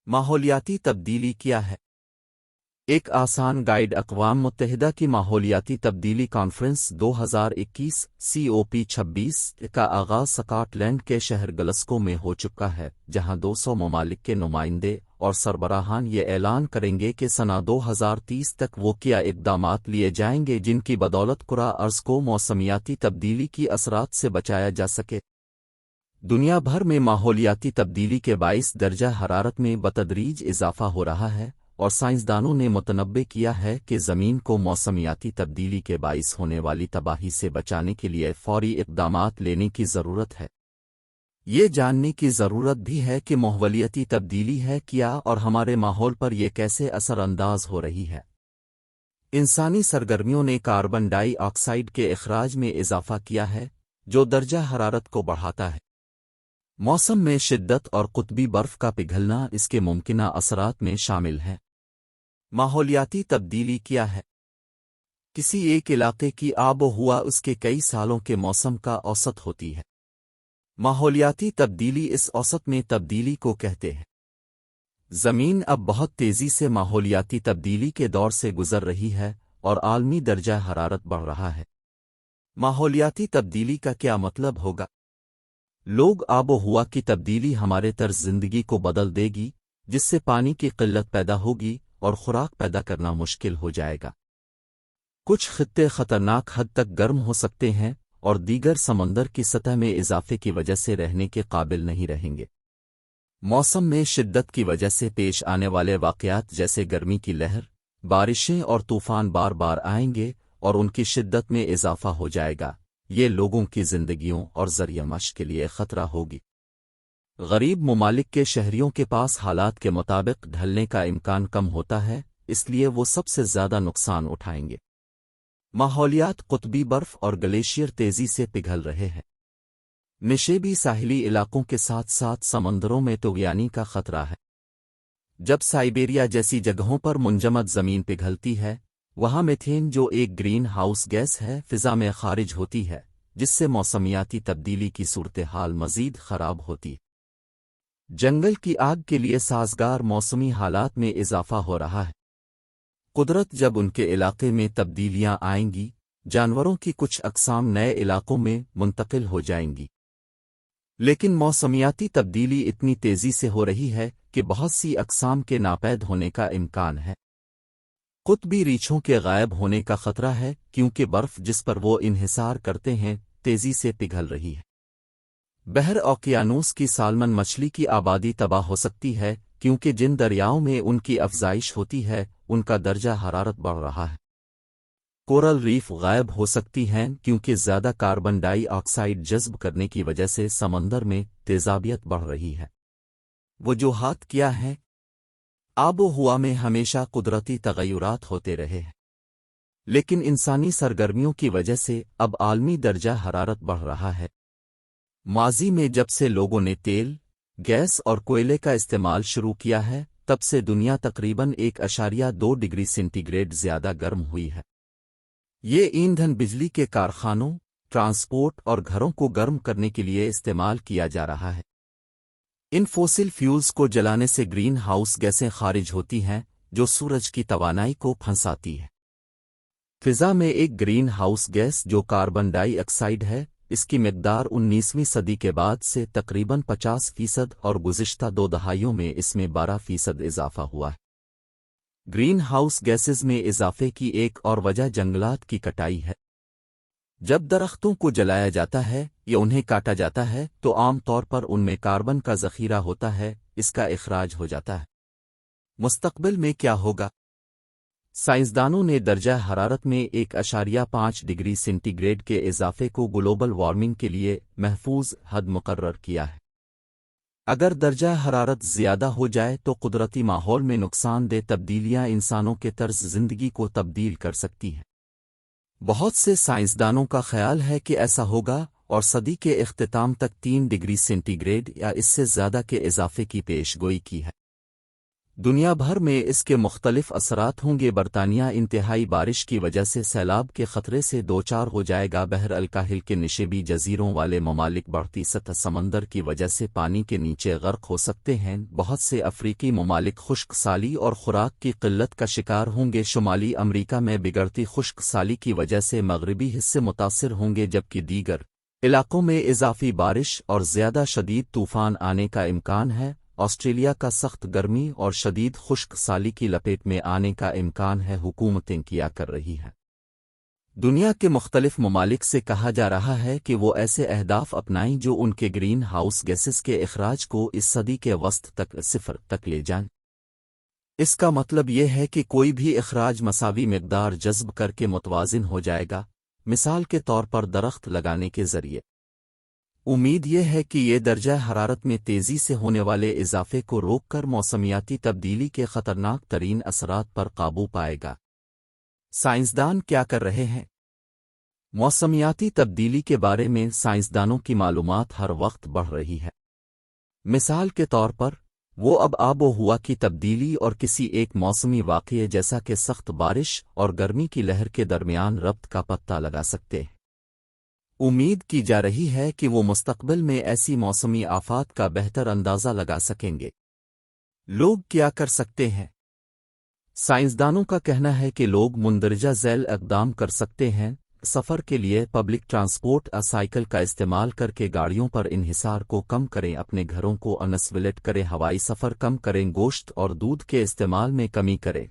ماحولیاتی تبدیلی کیا ہے؟ ایک آسان گائیڈ اقوام متحدہ کی ماحولیاتی تبدیلی کانفرنس 2021 COP26 کا آغاز سکاٹ لینڈ کے شہر گلاسگو میں ہو چکا ہے، جہاں 200 ممالک کے نمائندے اور سربراہان یہ اعلان کریں گے کہ سنہ 2030 تک وہ کیا اقدامات لیے جائیں گے جن کی بدولت کرہ ارض کو موسمیاتی تبدیلی کی اثرات سے بچایا جا سکے۔ دنیا بھر میں ماحولیاتی تبدیلی کے باعث درجہ حرارت میں بتدریج اضافہ ہو رہا ہے، اور سائنسدانوں نے متنبع کیا ہے کہ زمین کو موسمیاتی تبدیلی کے باعث ہونے والی تباہی سے بچانے کے لیے فوری اقدامات لینے کی ضرورت ہے۔ یہ جاننے کی ضرورت بھی ہے کہ ماحولیاتی تبدیلی ہے کیا اور ہمارے ماحول پر یہ کیسے اثر انداز ہو رہی ہے۔ انسانی سرگرمیوں نے کاربن ڈائی آکسائیڈ کے اخراج میں اضافہ کیا ہے، جو درجہ حرارت کو بڑھاتا ہے۔ موسم میں شدت اور قطبی برف کا پگھلنا اس کے ممکنہ اثرات میں شامل ہیں۔ ماحولیاتی تبدیلی کیا ہے؟ کسی ایک علاقے کی آب و ہوا اس کے کئی سالوں کے موسم کا اوسط ہوتی ہے۔ ماحولیاتی تبدیلی اس اوسط میں تبدیلی کو کہتے ہیں۔ زمین اب بہت تیزی سے ماحولیاتی تبدیلی کے دور سے گزر رہی ہے اور عالمی درجہ حرارت بڑھ رہا ہے۔ ماحولیاتی تبدیلی کا کیا مطلب ہوگا؟ لوگ آب و ہوا کی تبدیلی ہمارے طرز زندگی کو بدل دے گی، جس سے پانی کی قلت پیدا ہوگی اور خوراک پیدا کرنا مشکل ہو جائے گا۔ کچھ خطے خطرناک حد تک گرم ہو سکتے ہیں اور دیگر سمندر کی سطح میں اضافے کی وجہ سے رہنے کے قابل نہیں رہیں گے۔ موسم میں شدت کی وجہ سے پیش آنے والے واقعات جیسے گرمی کی لہر، بارشیں اور طوفان بار بار آئیں گے اور ان کی شدت میں اضافہ ہو جائے گا۔ یہ لوگوں کی زندگیوں اور ذریعہ معاش کے لیے خطرہ ہوگی۔ غریب ممالک کے شہریوں کے پاس حالات کے مطابق ڈھلنے کا امکان کم ہوتا ہے، اس لیے وہ سب سے زیادہ نقصان اٹھائیں گے۔ ماحولیات قطبی برف اور گلیشیئر تیزی سے پگھل رہے ہیں۔ نشیبی ساحلی علاقوں کے ساتھ ساتھ سمندروں میں طغیانی کا خطرہ ہے۔ جب سائبیریا جیسی جگہوں پر منجمد زمین پگھلتی ہے، وہاں میتھین جو ایک گرین ہاؤس گیس ہے فضا میں خارج ہوتی ہے، جس سے موسمیاتی تبدیلی کی صورتحال مزید خراب ہوتی۔ جنگل کی آگ کے لیے سازگار موسمی حالات میں اضافہ ہو رہا ہے۔ قدرت جب ان کے علاقے میں تبدیلیاں آئیں گی، جانوروں کی کچھ اقسام نئے علاقوں میں منتقل ہو جائیں گی۔ لیکن موسمیاتی تبدیلی اتنی تیزی سے ہو رہی ہے کہ بہت سی اقسام کے ناپید ہونے کا امکان ہے۔ قطبی ریچھوں کے غائب ہونے کا خطرہ ہے کیونکہ برف جس پر وہ انحصار کرتے ہیں تیزی سے پگھل رہی ہے۔ بحر اوقیانوس کی سالمن مچھلی کی آبادی تباہ ہو سکتی ہے کیونکہ جن دریاؤں میں ان کی افزائش ہوتی ہے ان کا درجہ حرارت بڑھ رہا ہے۔ کورل ریف غائب ہو سکتی ہیں کیونکہ زیادہ کاربن ڈائی آکسائیڈ جذب کرنے کی وجہ سے سمندر میں تیزابیت بڑھ رہی ہے۔ وجوہات کیا ہیں؟ آب و ہوا میں ہمیشہ قدرتی تغیرات ہوتے رہے ہیں، لیکن انسانی سرگرمیوں کی وجہ سے اب عالمی درجہ حرارت بڑھ رہا ہے۔ ماضی میں جب سے لوگوں نے تیل، گیس اور کوئلے کا استعمال شروع کیا ہے، تب سے دنیا تقریباً 1.2 ڈگری سینٹی گریڈ زیادہ گرم ہوئی ہے۔ یہ ایندھن بجلی کے کارخانوں، ٹرانسپورٹ اور گھروں کو گرم کرنے کے لیے استعمال کیا جا رہا ہے۔ ان فوسل فیولز کو جلانے سے گرین ہاؤس گیسیں خارج ہوتی ہیں جو سورج کی توانائی کو پھنساتی ہے۔ فضا میں ایک گرین ہاؤس گیس جو کاربن ڈائی آکسائیڈ ہے، اس کی مقدار 19ویں صدی کے بعد سے تقریباً 50% اور گزشتہ 2 دہائیوں میں اس میں 12% اضافہ ہوا ہے۔ گرین ہاؤس گیسز میں اضافے کی ایک اور وجہ جنگلات کی کٹائی ہے۔ جب درختوں کو جلایا جاتا ہے یا انہیں کاٹا جاتا ہے تو عام طور پر ان میں کاربن کا ذخیرہ ہوتا ہے، اس کا اخراج ہو جاتا ہے۔ مستقبل میں کیا ہوگا؟ سائنسدانوں نے درجہ حرارت میں 1.5 ڈگری سینٹی گریڈ کے اضافے کو گلوبل وارمنگ کے لیے محفوظ حد مقرر کیا ہے۔ اگر درجہ حرارت زیادہ ہو جائے تو قدرتی ماحول میں نقصان دہ تبدیلیاں انسانوں کے طرز زندگی کو تبدیل کر سکتی ہیں۔ بہت سے سائنسدانوں کا خیال ہے کہ ایسا ہوگا اور صدی کے اختتام تک 3 ڈگری سینٹی گریڈ یا اس سے زیادہ کے اضافے کی پیش گوئی کی ہے۔ دنیا بھر میں اس کے مختلف اثرات ہوں گے۔ برطانیہ انتہائی بارش کی وجہ سے سیلاب کے خطرے سے دوچار ہو جائے گا۔ بحر الکاہل کے نشیبی جزیروں والے ممالک بڑھتی سطح سمندر کی وجہ سے پانی کے نیچے غرق ہو سکتے ہیں۔ بہت سے افریقی ممالک خشک سالی اور خوراک کی قلت کا شکار ہوں گے۔ شمالی امریکہ میں بگڑتی خشک سالی کی وجہ سے مغربی حصے متاثر ہوں گے، جبکہ دیگر علاقوں میں اضافی بارش اور زیادہ شدید طوفان آنے کا امکان ہے۔ آسٹریلیا کا سخت گرمی اور شدید خشک سالی کی لپیٹ میں آنے کا امکان ہے۔ حکومتیں کیا کر رہی ہیں؟ دنیا کے مختلف ممالک سے کہا جا رہا ہے کہ وہ ایسے اہداف اپنائیں جو ان کے گرین ہاؤس گیسز کے اخراج کو اس صدی کے وسط تک صفر تک لے جائیں۔ اس کا مطلب یہ ہے کہ کوئی بھی اخراج مساوی مقدار جذب کر کے متوازن ہو جائے گا، مثال کے طور پر درخت لگانے کے ذریعے۔ امید یہ ہے کہ یہ درجہ حرارت میں تیزی سے ہونے والے اضافے کو روک کر موسمیاتی تبدیلی کے خطرناک ترین اثرات پر قابو پائے گا۔ سائنسدان کیا کر رہے ہیں؟ موسمیاتی تبدیلی کے بارے میں سائنسدانوں کی معلومات ہر وقت بڑھ رہی ہے۔ مثال کے طور پر وہ اب آب و ہوا کی تبدیلی اور کسی ایک موسمی واقعے جیسا کہ سخت بارش اور گرمی کی لہر کے درمیان ربط کا پتہ لگا سکتے ہیں۔ امید کی جا رہی ہے کہ وہ مستقبل میں ایسی موسمی آفات کا بہتر اندازہ لگا سکیں گے۔ لوگ کیا کر سکتے ہیں؟ سائنسدانوں کا کہنا ہے کہ لوگ مندرجہ ذیل اقدام کر سکتے ہیں۔ سفر کے لیے پبلک ٹرانسپورٹ سائیکل کا استعمال کر کے گاڑیوں پر انحصار کو کم کریں، اپنے گھروں کو انسولیٹ کریں، ہوائی سفر کم کریں، گوشت اور دودھ کے استعمال میں کمی کریں۔